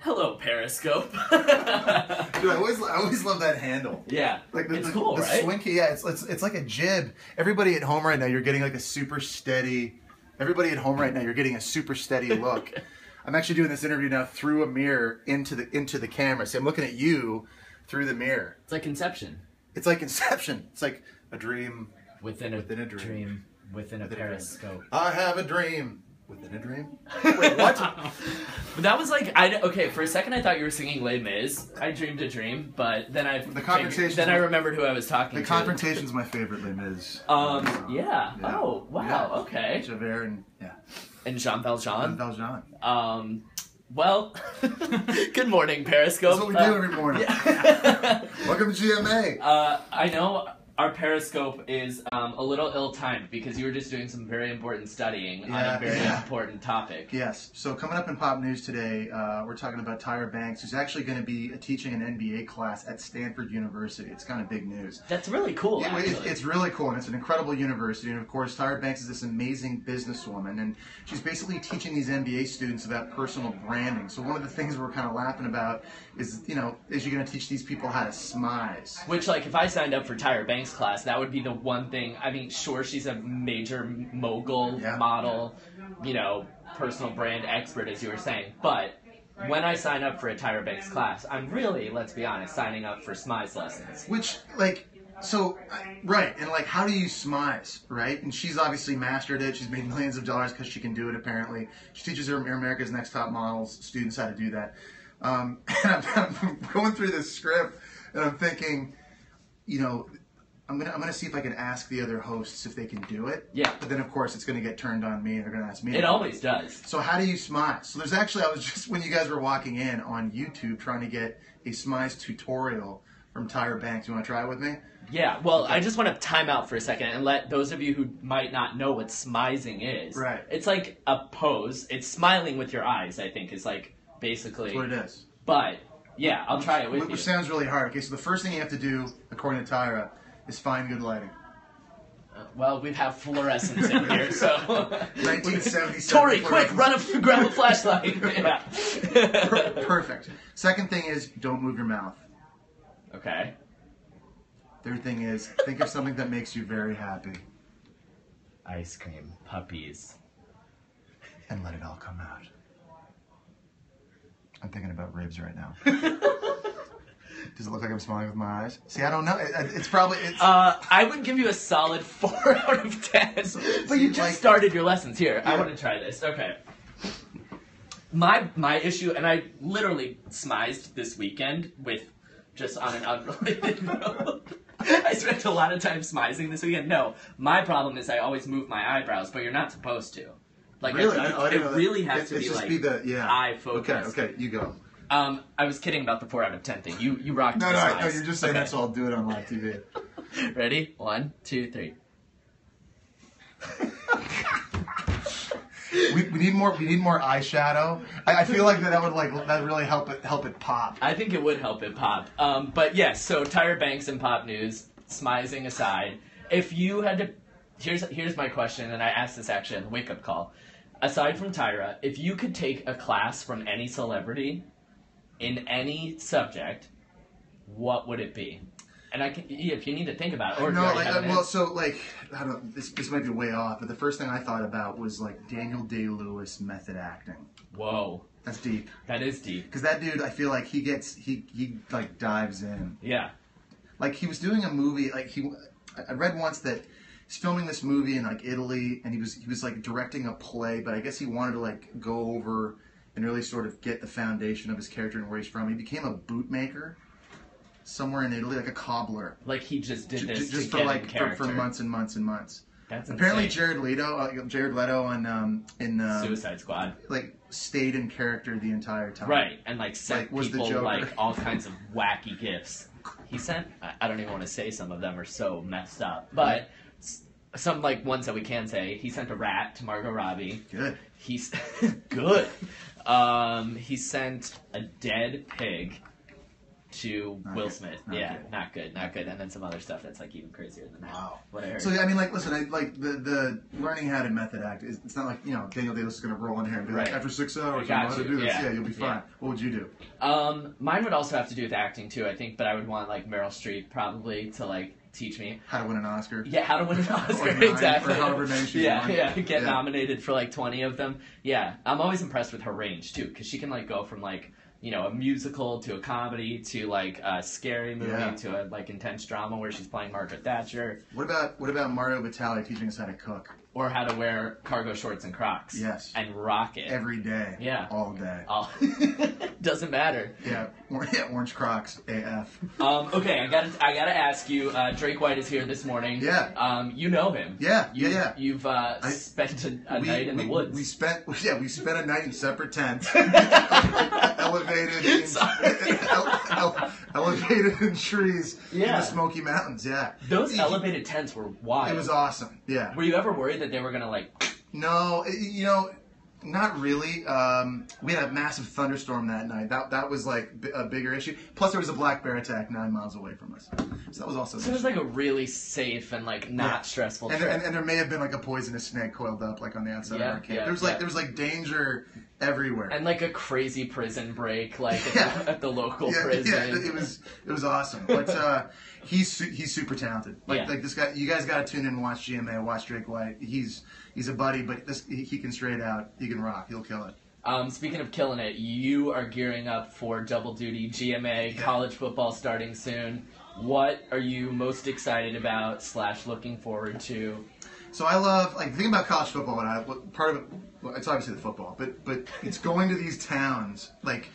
Hello, Periscope. Dude, I always love that handle. Yeah, like it's cool, right? Swinky, yeah, it's like a jib. Everybody at home right now, you're getting like a super steady. Everybody at home right now, you're getting a super steady look. I'm actually doing this interview now through a mirror into the camera. See, I'm looking at you through the mirror. It's like Inception. It's like Inception. It's like a dream within a dream within a periscope. I have a dream. Within a dream? Wait, what? But that was like, okay, for a second I thought you were singing Les Mis. I dreamed a dream, but then I remembered who I was talking to. The Confrontation's my favorite Les Mis. Yeah. Oh, wow, yeah. Okay. Javert and, yeah. And Jean Valjean? Jean Valjean. Well, good morning, Periscope. That's what we do every morning. Yeah. Welcome to GMA. I know our Periscope is a little ill-timed because you were just doing some very important studying on a very important topic. Yes. So coming up in pop news today, we're talking about Tyra Banks, who's actually going to be teaching an MBA class at Stanford University. It's kind of big news. That's really cool, yeah, it's really cool, and it's an incredible university. And, of course, Tyra Banks is this amazing businesswoman, and she's basically teaching these MBA students about personal branding. So one of the things we're kind of laughing about is, you know, is you're going to teach these people how to smize. Which, like, if I signed up for Tyra Banks' class, that would be the one thing. I mean, sure, she's a major mogul, model, you know, personal brand expert, as you were saying, but when I sign up for a Tyra Banks class, I'm really, let's be honest, signing up for smize lessons. Which, like, so, right, and like, how do you smize, right? And she's obviously mastered it. She's made millions of dollars because she can do it, apparently. She teaches her America's Next Top Models students how to do that. And I'm going through this script, and I'm thinking, you know, I'm gonna see if I can ask the other hosts if they can do it. Yeah. But then of course it's gonna get turned on me and they're gonna ask me. It always does. So how do you smize? So there's actually, I was just, when you guys were walking in on YouTube trying to get a smize tutorial from Tyra Banks. You wanna try it with me? Yeah, well, okay. I just want to time out for a second and let those of you who might not know what smizing is. Right. It's like a pose. It's smiling with your eyes, I think, is like basically. That's what it is. But yeah, I'll try it with you. Which sounds really hard. Okay, so the first thing you have to do, according to Tyra, is find good lighting. Well, we have fluorescence in here, so... 1977. Tori, quick, grab a flashlight. Yeah. Perfect. Second thing is, don't move your mouth. Okay. Third thing is, think of something that makes you very happy. Ice cream, puppies. And let it all come out. I'm thinking about ribs right now. Does it look like I'm smiling with my eyes? See, I don't know. It's probably... I would give you a solid 4 out of 10. But you just started your lessons. Here, yeah. I want to try this. Okay. My issue, and I literally smized this weekend with just on an unrelated note. I spent a lot of time smizing this weekend. No, my problem is I always move my eyebrows, but you're not supposed to. Like, really? It really has to be like eye focused. Okay, you go. I was kidding about the 4 out of 10 thing. You rocked the smize. No, you're just saying that so I'll do it on live TV. Ready? 1, 2, 3. We need more eyeshadow. I feel like that would really help it pop. I think it would help it pop. But yes, so Tyra Banks in pop news, smizing aside, if you had to, here's my question, and I asked this actually in the wake up call. Aside from Tyra, if you could take a class from any celebrity in any subject, what would it be? And if you need to think about it, or I don't. This might be way off, but the first thing I thought about was like Daniel Day-Lewis method acting. Whoa, that's deep. That is deep. Because that dude, I feel like he like dives in. Yeah. Like he was doing a movie. I read once that he's filming this movie in like Italy, and he was like directing a play, but I guess he wanted to like go over and really sort of get the foundation of his character and where he's from. He became a bootmaker somewhere in Italy, like a cobbler. Like he just did this just to get for months and months and months. That's apparently insane. Jared Leto on in Suicide Squad like stayed in character the entire time. Right, and like sent people like all kinds of wacky gifts. He sent, I don't even want to say some of them are so messed up, but some like ones that we can say. He sent a rat to Margot Robbie. Good. He's good. He sent a dead pig to Not Will good. Smith. Not Yeah, good. not good, not good. And then some other stuff that's like even crazier than that. Wow. What I heard. So I mean, like, listen, like the learning how to method act is, it's not like, you know, Daniel Day-Lewis is going to roll in here and be like, Right. after 6 hours, I you know got how to you. do this. Yeah. Yeah, you'll be fine. Yeah. What would you do? Mine would also have to do with acting too, I think, but I would want like Meryl Streep probably to like teach me. How to win an Oscar? Yeah, how to win an Oscar, Or 9, exactly. or however many she's yeah, won. yeah, get Yeah. nominated for like 20 of them. Yeah, I'm always impressed with her range too, because she can like go from like, you know, a musical to a comedy to like a scary movie Yeah. to a like intense drama where she's playing Margaret Thatcher, What about Mario Batali teaching us how to cook or how to wear cargo shorts and Crocs. Yes. And rock it. every day? Yeah. All day. Oh, doesn't matter. Yeah, orange Crocs, AF. Okay, I gotta ask you. Drake White is here this morning. Yeah. You know him. Yeah, You, yeah. You've spent a night in the woods. We spent a night in separate tents, elevated in trees in Yeah. the Smoky Mountains. Yeah, Those elevated tents were wild. It was awesome. Yeah. Were you ever worried that they were gonna like? No, you know, not really. We had a massive thunderstorm that night. That was like a bigger issue. Plus, there was a black bear attack 9 miles away from us, so that was also. So it was like a really safe and like not stressful and, trip. and there may have been like a poisonous snake coiled up like on the outside Yeah, of our camp. yeah, There was like danger everywhere. And like a crazy prison break, like at the local Yeah, prison. it was awesome. But he's super talented. Yeah. Like this guy, you guys got to tune in and watch GMA, watch Drake White. He's a buddy, but he can straight out. He can rock. He'll kill it. Speaking of killing it, you are gearing up for double duty GMA, college football starting soon. What are you most excited about / looking forward to? So I love, like, the thing about college football, part of it, well, it's obviously the football, but it's going to these towns. Like,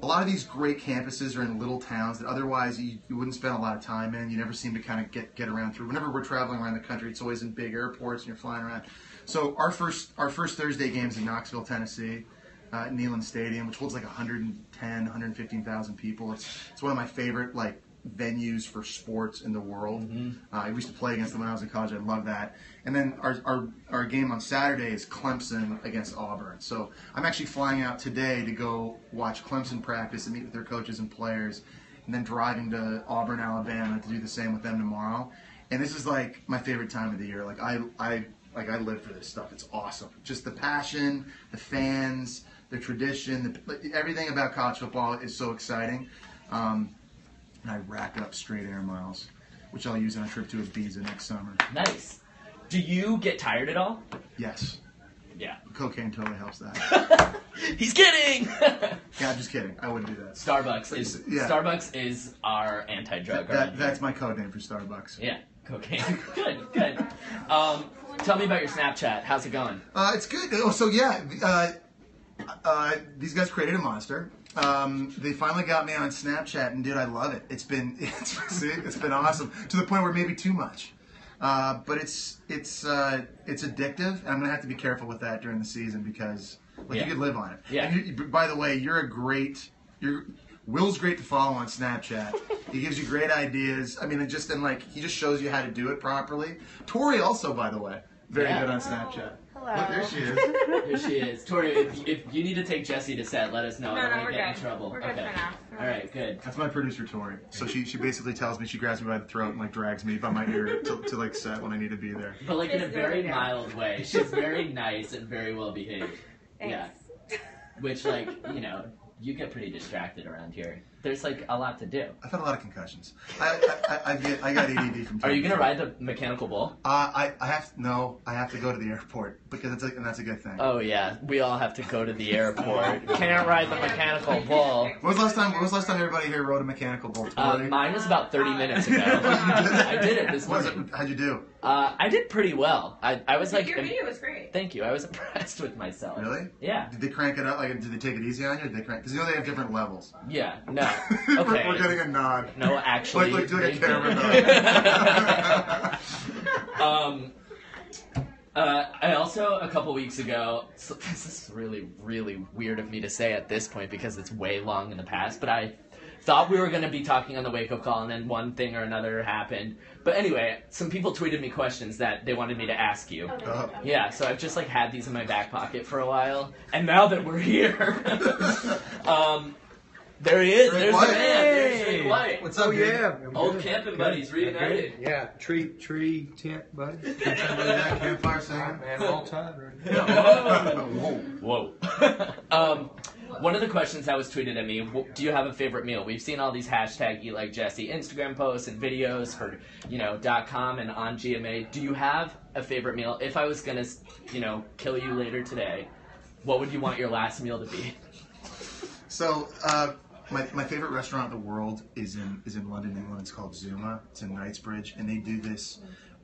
a lot of these great campuses are in little towns that otherwise you wouldn't spend a lot of time in. You never seem to kind of get around through. Whenever we're traveling around the country, it's always in big airports and you're flying around. So our first Thursday game's in Knoxville, Tennessee, at Neyland Stadium, which holds like 115,000 people. It's one of my favorite, like, venues for sports in the world. I used to play against them when I was in college. I love that. And then our game on Saturday is Clemson against Auburn. So I'm actually flying out today to go watch Clemson practice and meet with their coaches and players, and then driving to Auburn, Alabama to do the same with them tomorrow. And this is like my favorite time of the year. Like I live for this stuff. It's awesome. Just the passion, the fans, the tradition, everything about college football is so exciting. And I rack up straight air miles, which I'll use on a trip to Ibiza next summer. Nice. Do you get tired at all? Yes. Yeah. Cocaine totally helps that. He's kidding! Yeah, I'm just kidding. I wouldn't do that. Starbucks is our anti-drug. That's my code name for Starbucks. Yeah, cocaine. Good. Tell me about your Snapchat. How's it going? It's good. Oh, so yeah, these guys created a monster. They finally got me on Snapchat, and dude, I love it. It's been awesome to the point where maybe too much. But it's addictive, and I'm gonna have to be careful with that during the season because you could live on it. Yeah. And by the way, Will's great to follow on Snapchat. He gives you great ideas. I mean, he just shows you how to do it properly. Tori also, by the way, very good on Snapchat. Hello. Look, there she is. Here she is. Tori, if you need to take Jesse to set, let us know. I don't want we're to get in good. trouble. We're good for now. All right, good. That's my producer, Tori. So she basically tells me, she grabs me by the throat and like drags me by my ear to like set when I need to be there. But like in a She's very really mild way. She's very nice and very well behaved. Thanks. Yeah. Which you get pretty distracted around here. There's like a lot to do. I've had a lot of concussions. I got ADD from time Are you to gonna time. ride the mechanical bull? I have to go to the airport because that's a good thing. Oh yeah, we all have to go to the airport. Can't ride the mechanical bull. When was the last time everybody here rode a mechanical bull? Mine was about 30 minutes ago. I did it this morning. How'd you do? I did pretty well. I was like, Your video was great. thank you. I was impressed with myself. Really? Yeah. Did they crank it up? Like, did they take it easy on you? Or did they crank? Because they have different levels. Yeah. No. Okay. We're getting a nod. No, actually. Like doing a they camera nod. I also, a couple weeks ago, so this is really, really weird of me to say at this point because it's way long in the past, but I thought we were going to be talking on the wake-up call and then one thing or another happened. But anyway, some people tweeted me questions that they wanted me to ask you. Yeah, so I've just like had these in my back pocket for a while, and now that we're here, There he is. Drake There's White. the man. There's Drake White. What's up, dude? Yeah. Old camping buddies reunited. Yeah, tree tent, buddy. Campfire singing. Man, all time. Right? Whoa. One of the questions that was tweeted at me, do you have a favorite meal? We've seen all these hashtag Eat Like Jesse Instagram posts and videos for, .com and on GMA. Do you have a favorite meal? If I was going to, kill you later today, what would you want your last meal to be? So, my favorite restaurant in the world is in London, England. It's called Zuma. It's in Knightsbridge, and they do this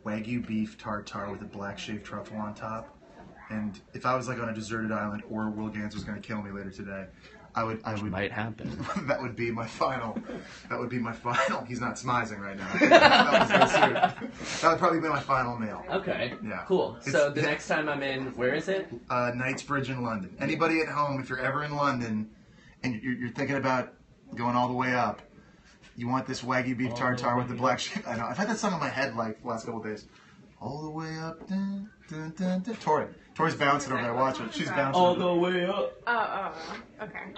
Wagyu beef tartare with a black shaved truffle on top. And if I was like on a deserted island, or Will Gans was going to kill me later today, I would. Might happen. That would be my final. He's not smizing right now. That would probably be my final meal. Okay. Yeah. Cool. So the next time I'm in, where is it? Knightsbridge in London. Anybody at home, if you're ever in London, and you're thinking about going all the way up, you want this Wagyu beef tartare with the black sheep. I know. I've had that song in my head like the last couple of days. All the way up, dun, dun, dun, dun. Tori's bouncing over there. Watch it. She's bouncing. All the way up. Okay.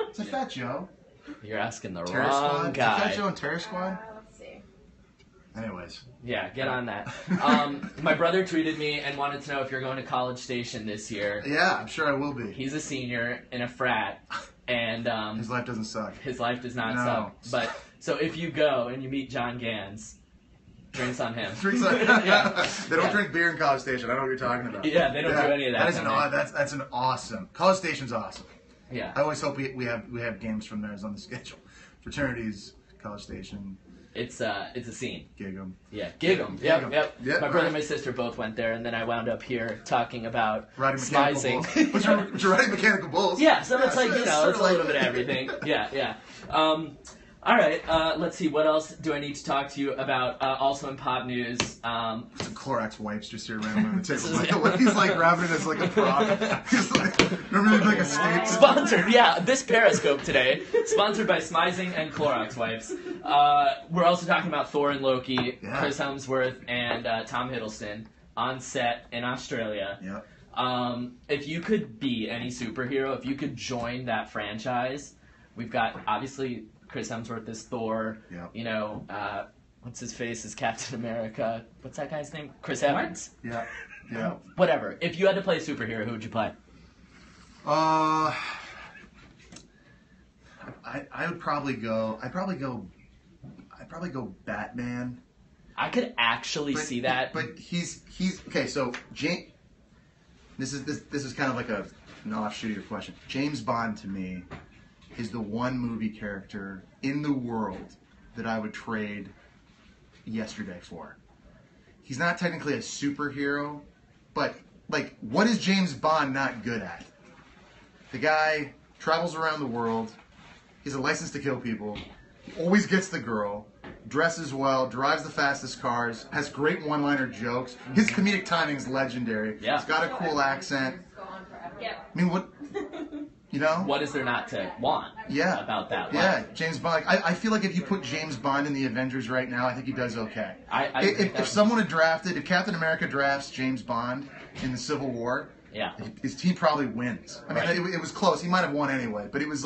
It's a Fat Joe. You're asking the Terror wrong Squad. guy. Fat Joe and Terror Squad. Let's see. Anyways. Yeah, get on that. My brother tweeted me and wanted to know if you're going to College Station this year. Yeah, I'm sure I will be. He's a senior in a frat, and His life doesn't suck. his life does not No. suck. But so if you go and you meet John Gans, drinks on him. Drinks like Yeah. They don't drink beer in College Station. I know what you're talking about. Yeah, they don't do any of that. That's an awesome. College Station's awesome. Yeah, I always hope we have games from theirs on the schedule. Fraternities, College Station, it's a scene. gig 'em. Yeah, gig 'em. Gig 'em. Yep. Yep, My brother right. and my sister both went there, and then I wound up here talking about Riding mechanical smizing. bulls. But you're riding mechanical bulls. Yeah, so it's like, it's it's sort a of little like- bit of everything. Yeah. All right, let's see. What else do I need to talk to you about? Also in pop news, Some Clorox wipes just here randomly on the table. This is- Like, he's like grabbing it as like a prop. He's like, remember he's like a snake? sponsored, yeah, this Periscope today, sponsored by Smizing and Clorox wipes. We're also talking about Thor and Loki, Yeah. Chris Hemsworth, and Tom Hiddleston on set in Australia. Yeah. If you could be any superhero, if you could join that franchise, we've got, obviously, Chris Hemsworth is Thor. Yeah. What's his face is Captain America. What's that guy's name? Chris Evans. Yeah. Yeah. Whatever. If you had to play a superhero, who would you play? I would probably go. I'd probably go Batman. I could actually see that. But he's okay. So this is kind of like an offshoot of your question. James Bond to me is the one movie character in the world that I would trade yesterday for. He's not technically a superhero, but like, what is James Bond not good at? The guy travels around the world. He's a license to kill people. He always gets the girl. Dresses well. Drives the fastest cars. Has great one-liner jokes. His comedic timing is legendary. Yeah. He's got a cool accent. Yep. I mean, what? You know? What is there not to want about that? Yeah, James Bond. I feel like if you put James Bond in the Avengers right now, I think he does okay. If someone had drafted, if Captain America drafts James Bond in the Civil War, Yeah. his team probably wins. I mean, Right. it was close. He might have won anyway, but it was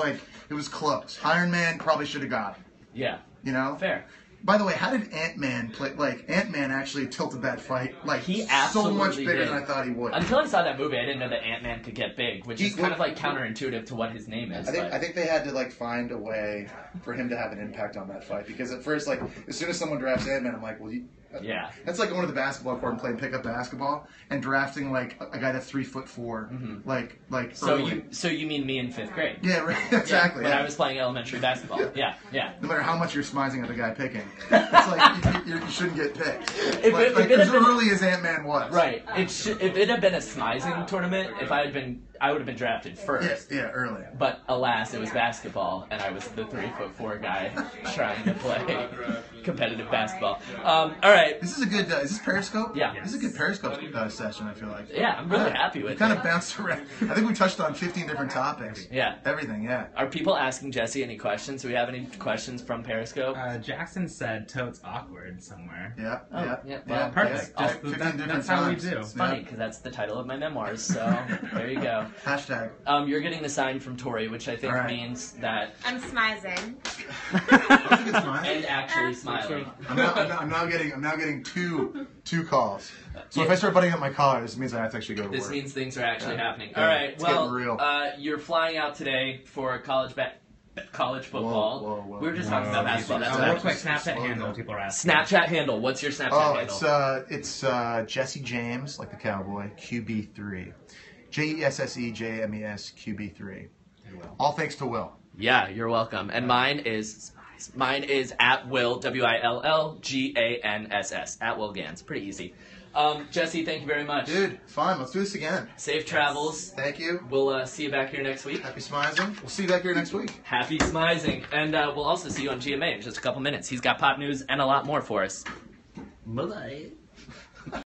close. Iron Man probably should have got him. Yeah. You know? Fair. By the way, how did Ant-Man play? Like, Ant-Man actually tilted that fight He so absolutely much bigger did. than I thought he would. Until I saw that movie, I didn't know that Ant-Man could get big, which is He- kind of like counterintuitive to what his name is. I think they had to find a way for him to have an impact on that fight, because at first, as soon as someone drafts Ant-Man, I'm like, well, Yeah. that's like going to the basketball court and playing pickup basketball and drafting a guy that's 3'4", So you mean me in 5th grade? yeah, right, exactly. When yeah. I was playing elementary basketball. Yeah. No matter how much you're smizing at the guy picking, it's like you shouldn't get picked. If But, it had as been- early as Ant-Man was, Right. If it had been a smizing tournament, I would have been drafted first. Yeah, early. But alas, it was basketball, and I was the 3'4" guy trying to play competitive basketball. All right. This is a good. Is this Periscope? Yeah. This is a good Periscope session. I feel like. Yeah, I'm really happy We with kind it. of bounced around. I think we touched on 15 different topics. Yeah. Everything. Yeah. Are people asking Jesse any questions? Do we have any questions from Periscope? Jackson said totes awkward somewhere. Yeah. Oh, yeah. yeah, well, perfect. Yeah. Just- 15 that- different that's how we times. do. It's funny because that's the title of my memoirs, so there you go. more. Hashtag. You're getting the sign from Tori, which I think All right. means that I'm smizing. I think it's mine. and actually smiling. I'm now getting two calls. So if I start butting up my collar, this means I have to actually go to This work. means things are actually happening. Yeah, All right. it's Well, getting real. you're flying out today for college football. Whoa. We were just talking about basketball. That's Real what quick, Just Snapchat slow handle. down. People are asking. Snapchat handle. What's your Snapchat Oh, handle? it's Jesse James, like the cowboy, QB3. JESSEJMES QB3. All thanks to Will. Yeah, you're welcome. And mine is at Will WILLGANSS at Will Gans. Pretty easy. Jesse, thank you very much. Dude, fine. Let's do this again. Safe travels. Thank you. We'll see you back here next week. Happy smizing. We'll see you back here next week. Happy smizing. And we'll also see you on GMA in just a couple minutes. He's got pop news and a lot more for us. Bye-bye.